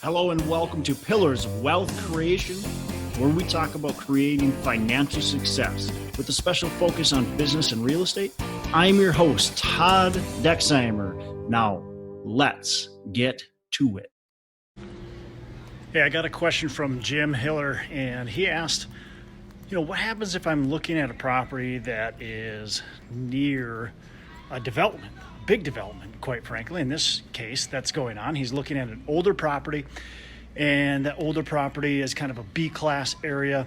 Hello and welcome to Pillars of Wealth Creation, where we talk about creating financial success with a special focus on business and real estate. I'm your host, Todd Dexheimer. Now, let's get to it. Hey, I got a question from Jim Hiller, and he asked, what happens if I'm looking at a property that is near a development? Big development, quite frankly. In this case, that's going on. He's looking at an older property, and that older property is kind of a B-class area,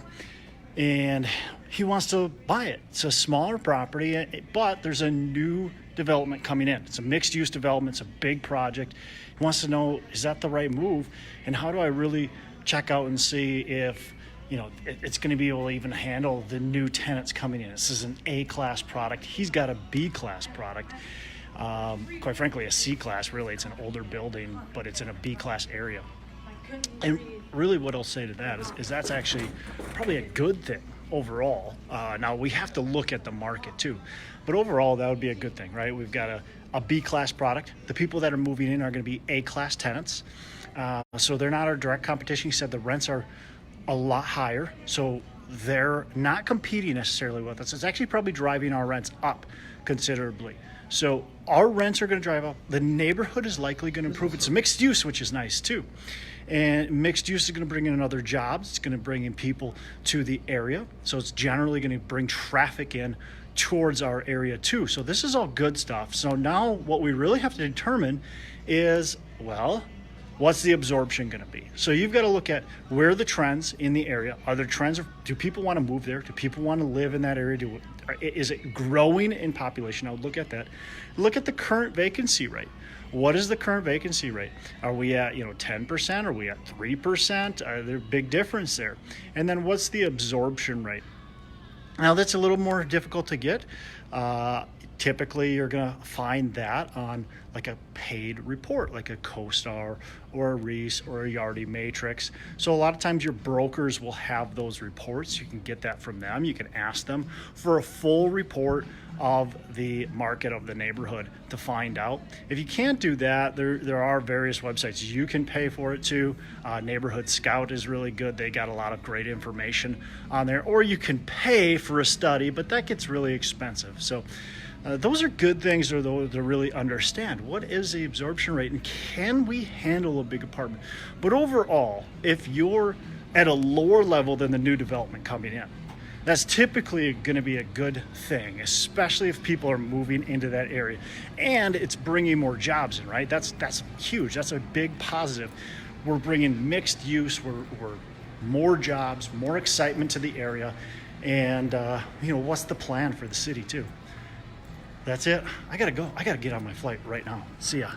and he wants to buy it. It's a smaller property, but there's a new development coming in. It's a mixed-use development. It's a big project. He wants to know, is that the right move? And how do I really check out and see if it's going to be able to even handle the new tenants coming in? This is an A-class product. He's got a B-class product. Quite frankly, a C-class, really. It's an older building, but it's in a B-class area. And really what I'll say to that is that's actually probably a good thing overall. Now, we have to look at the market too. But overall, that would be a good thing, right? We've got a B-class product. The people that are moving in are going to be A-class tenants. So they're not our direct competition. He said the rents are a lot higher. So they're not competing necessarily with us. It's actually probably driving our rents up considerably. So our rents are going to drive up. The neighborhood is likely going to improve. It's mixed use, which is nice too. And mixed use is going to bring in other jobs. It's going to bring in people to the area. So it's generally going to bring traffic in towards our area too. So this is all good stuff. So now what we really have to determine is, what's the absorption going to be? So you've got to look at where are the trends in the area. Are there trends? Do people want to move there? Do people want to live in that area? Is it growing in population? I would look at that. Look at the current vacancy rate. What is the current vacancy rate? Are we at 10%? Are we at 3%? Are there a big difference there? And then what's the absorption rate? Now that's a little more difficult to get. Typically, you're going to find that on like a paid report, like a CoStar or a Reese or a Yardi Matrix. So a lot of times your brokers will have those reports. You can get that from them. You can ask them for a full report of the market of the neighborhood to find out. If you can't do that, there are various websites. You can pay for it too. Neighborhood Scout is really good. They got a lot of great information on there. Or you can pay for a study, but that gets really expensive. So those are good things to really understand. What is the absorption rate, and can we handle a big apartment? But overall, if you're at a lower level than the new development coming in, that's typically going to be a good thing, especially if people are moving into that area and it's bringing more jobs in, right? That's huge. That's a big positive. We're bringing mixed use. We're more jobs, more excitement to the area, and what's the plan for the city too? That's it. I gotta go. I gotta get on my flight right now. See ya.